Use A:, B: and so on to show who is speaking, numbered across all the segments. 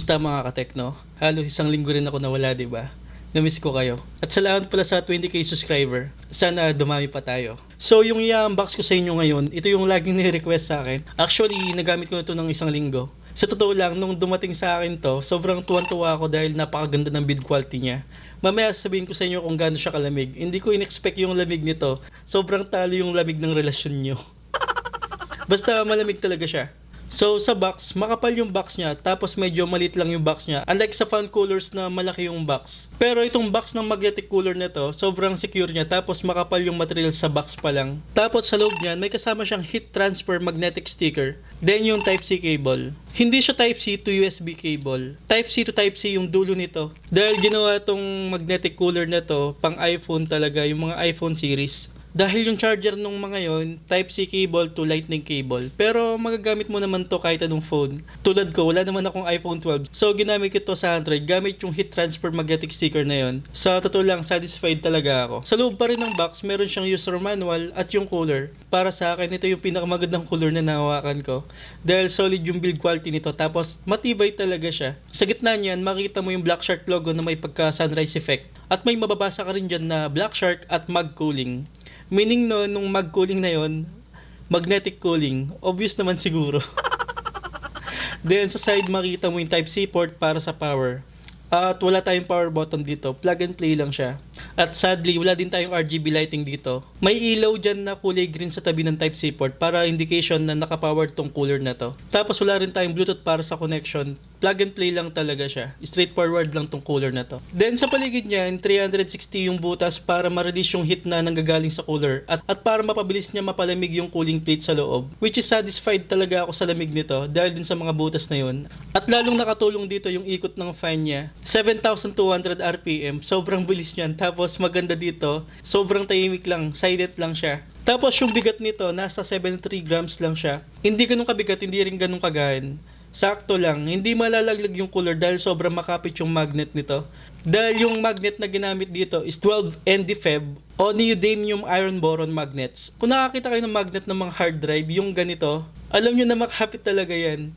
A: Kamusta mga katekno? Halos isang linggo rin ako nawala, diba? Namiss ko kayo. At salamat pala sa 20k subscriber. Sana dumami pa tayo. So yung i-unbox ko sa inyo ngayon, ito yung laging ni-request sa akin. Actually, nagamit ko na ito ng isang linggo. Sa totoo lang, nung dumating sa akin to, sobrang tuwan-tuwa ako dahil napakaganda ng build quality niya. Mamaya sabihin ko sa inyo kung gaano siya kalamig. Hindi ko in-expect yung lamig nito. Sobrang talo yung lamig ng relasyon nyo. Basta malamig talaga siya. So sa box, makapal yung box niya, tapos medyo maliit lang yung box niya. Unlike sa fan coolers na malaki yung box. Pero itong box ng magnetic cooler nito, sobrang secure niya, tapos makapal yung material sa box pa lang. Tapos sa loob niyan, may kasama siyang heat transfer magnetic sticker. Then yung Type-C cable. Hindi siya Type-C to USB cable. Type-C to Type-C yung dulo nito. Dahil ginawa tong magnetic cooler na to, pang iPhone talaga, yung mga iPhone series. Dahil yung charger nung mga yon, Type-C cable to Lightning cable. Pero magagamit mo naman to kahit anong phone. Tulad ko, wala naman akong iPhone 12. So ginamit ko to sa Android gamit yung heat transfer magnetic sticker na yon. Sa totoo lang, satisfied talaga ako. Sa loob pa rin ng box, meron siyang user manual at yung cooler. Para sa akin, ito yung pinakamagandang cooler na nahawakan ko. Dahil solid yung build quality nito, tapos matibay talaga siya. Sa gitna niyan, makikita mo yung BLACKSHARK logo na may pagka-sunrise effect. At may mababasa ka rin dyan na BLACKSHARK at mag cooling. Meaning no, nung mag cooling na yon, magnetic cooling, obvious naman siguro. Then sa side makita mo yung Type-C port para sa power. At wala tayong power button dito, plug and play lang siya. At sadly, wala din tayong RGB lighting dito. May ilaw dyan na kulay green sa tabi ng Type-C port para indication na nakapowered tong cooler na to. Tapos wala rin tayong Bluetooth para sa connection. Plug and play lang talaga siya. Straightforward lang tong cooler na to. Then sa paligid niyan, 360 yung butas para ma-reduce yung heat na nanggagaling sa cooler. At para mapabilis niya mapalamig yung cooling plate sa loob. Which is satisfied talaga ako sa lamig nito dahil din sa mga butas na yun. At lalong nakatulong dito yung ikot ng fan niya. 7,200 RPM. Sobrang bilis niyan. Tapos maganda dito, sobrang tahimik lang. Silent lang siya. Tapos yung bigat nito, nasa 73 grams lang siya. Hindi ganun kabigat, hindi rin ganun kagaan. Sakto lang, hindi malalaglag yung cooler dahil sobrang makapit yung magnet nito. Dahil yung magnet na ginamit dito is 12 NdFeb o neodymium iron boron magnets. Kung nakakita kayo ng magnet ng mga hard drive, yung ganito, alam nyo na makapit talaga yan.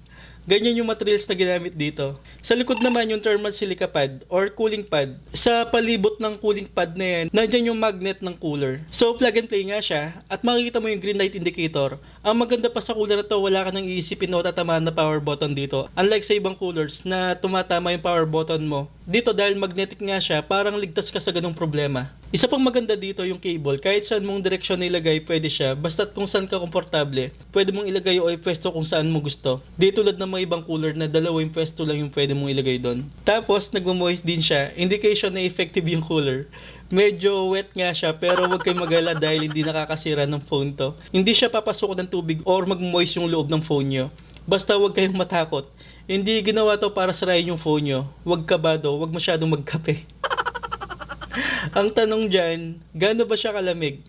A: Ganyan yung materials na ginamit dito. Sa likod naman yung thermal silica pad or cooling pad. Sa palibot ng cooling pad na yan, nandyan yung magnet ng cooler. So plug and play nga siya at makikita mo yung green light indicator. Ang maganda pa sa cooler na to, wala ka nang iisipin o tatamaan na power button dito. Unlike sa ibang coolers na tumatama yung power button mo. Dito dahil magnetic nga siya, parang ligtas ka sa ganung problema. Isa pang maganda dito yung cable. Kahit saan mong direksyon na ilagay, pwede siya. Basta't kung saan ka komportable, pwede mong ilagay o ipwesto kung saan mo gusto. Di tulad ng mga ibang cooler na dalawa yung pwesto lang yung pwede mong ilagay doon. Tapos, nagmo-moist din siya. Indication na effective yung cooler. Medyo wet nga siya, pero huwag kayong mag-alala dahil hindi nakakasira ng phone to. Hindi siya papasok ng tubig or mag-moist yung loob ng phone nyo. Basta huwag kayong matakot. Hindi ginawa to para sarayin yung phone nyo. Huwag kabado, huwag masyadong magkape. Ang tanong dyan, gaano ba siya kalamig?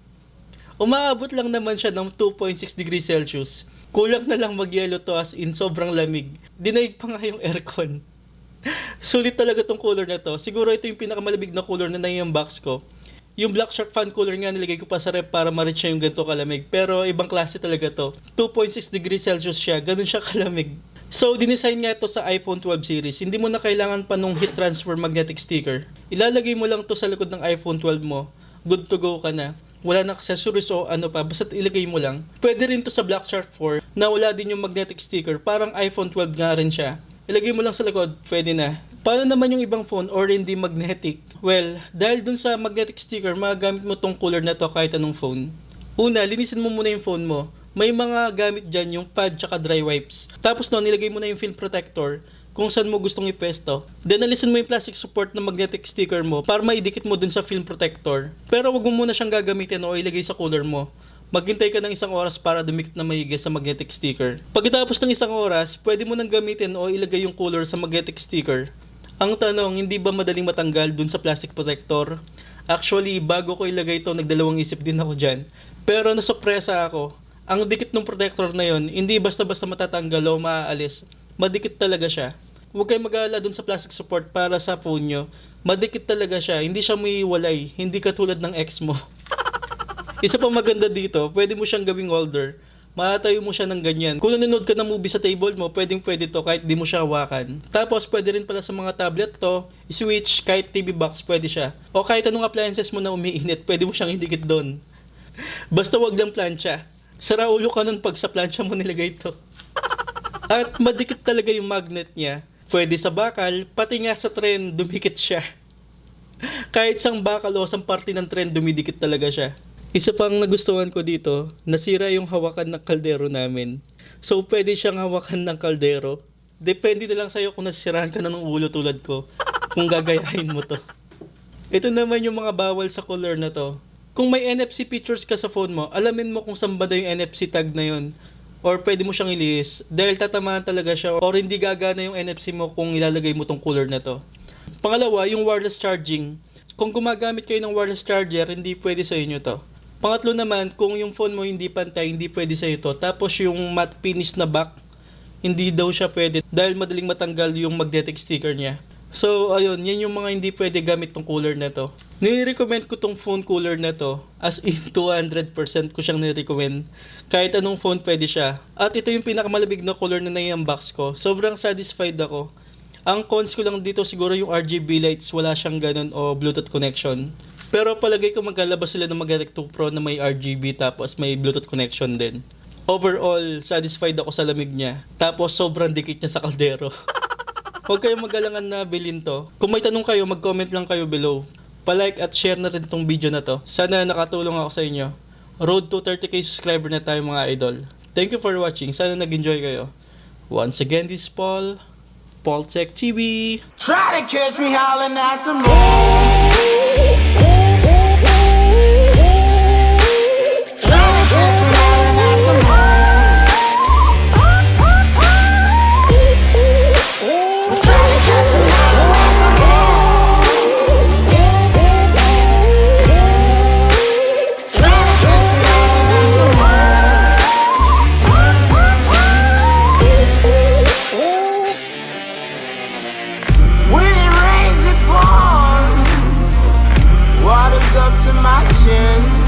A: Umaabot lang naman siya ng 2.6 degrees Celsius. Kulang na lang mag-yelo to as in sobrang lamig. Dinaig pa nga yung aircon. Sulit talaga tong cooler na to. Siguro ito yung pinakamalamig na cooler na yung box ko. Yung BLACKSHARK fan cooler nga nilagay ko pa sa rep para ma-reach siya yung ganito kalamig. Pero ibang klase talaga to. 2.6 degrees Celsius siya, ganun siya kalamig. So, dinesign nga ito sa iPhone 12 series. Hindi mo na kailangan pa nung heat transfer magnetic sticker. Ilalagay mo lang to sa likod ng iPhone 12 mo. Good to go ka na. Wala na accessories o ano pa, basta ilagay mo lang. Pwede rin to sa BLACKSHARK 4 na wala din yung magnetic sticker. Parang iPhone 12 nga rin siya. Ilagay mo lang sa likod, pwede na. Paano naman yung ibang phone or hindi magnetic? Well, dahil dun sa magnetic sticker, magagamit mo tong cooler na to kahit anong phone. Una, linisin mo muna yung phone mo. May mga gamit dyan yung pad tsaka dry wipes. Tapos no, nilagay mo na yung film protector kung saan mo gustong ipwesto. Then alisin mo yung plastic support ng magnetic sticker mo para maidikit mo dun sa film protector. Pero wag mo muna siyang gagamitin o ilagay sa cooler mo. Maghintay ka ng isang oras para dumikit na maigi sa magnetic sticker. Pagkatapos ng isang oras, pwede mo nang gamitin o ilagay yung cooler sa magnetic sticker. Ang tanong, hindi ba madaling matanggal dun sa plastic protector? Actually, bago ko ilagay ito, nagdalawang isip din ako dyan. Pero nasurpresa ako. Ang dikit ng protector na yon, hindi basta-basta matatanggal o maaalis. Madikit talaga siya. Huwag kayong mag-aalala dun sa plastic support para sa phone nyo. Madikit talaga siya. Hindi siya may walay. Hindi katulad ng ex mo. Isa pang maganda dito, pwede mo siyang gawing holder Matatayo mo siya ng ganyan. Kung nanonood ka ng movie sa table mo, pwede to kahit di mo siya hawakan. Tapos pwede rin pala sa mga tablet to, switch kahit TV box pwede siya. O kahit anong appliances mo na umiinit, pwede mo siyang idikit doon. Basta wag lang plancha. Sara ulo ka nun pag sa plancha mo nilagay ito. At madikit talaga yung magnet niya. Pwede sa bakal, pati nga sa tren, dumikit siya. Kahit sang bakal o sang parte ng tren, dumidikit talaga siya. Isa pang nagustuhan ko dito, nasira yung hawakan ng kaldero namin. So pwede siyang hawakan ng kaldero. Depende na lang sa'yo kung nasirahan ka na ng ulo tulad ko, kung gagayahin mo to. Ito naman yung mga bawal sa color na to. Kung may NFC features ka sa phone mo, alamin mo kung saan ba yung NFC tag na yun. Or pwede mo siyang ilihis dahil tatamaan talaga siya or hindi gagana yung NFC mo kung ilalagay mo tong color na to. Pangalawa, yung wireless charging. Kung gumagamit kayo ng wireless charger, hindi pwede sa inyo to. Pangatlo naman, kung yung phone mo hindi pantay, hindi pwede sa ito. Tapos yung matte finish na back, hindi daw siya pwede dahil madaling matanggal yung magnetic sticker niya. So ayun, yan yung mga hindi pwede gamit tong cooler na to. Nire-recommend ko tong phone cooler na to, as in 200% ko siyang nire-recommend. Kahit anong phone pwede siya. At ito yung pinakamalabig na cooler na nai-unbox ko. Sobrang satisfied ako. Ang cons ko lang dito siguro yung RGB lights, wala siyang ganun o Bluetooth connection. Pero palagay ko maglalabas sila ng Magnetic 2 Pro na may RGB tapos may Bluetooth connection din. Overall, satisfied ako sa lamig niya. Tapos sobrang dikit niya sa kaldero. Huwag kayong mag-alangan na bilhin to. Kung may tanong kayo, mag-comment lang kayo below. Pa-like at share na rin tong video na to. Sana nakatulong ako sa inyo. Road to 30k subscriber na tayo mga idol. Thank you for watching. Sana nag-enjoy kayo. Once again, this is Paul Tech TV.
B: Try to catch me howling at the moon. Water's up to my chin.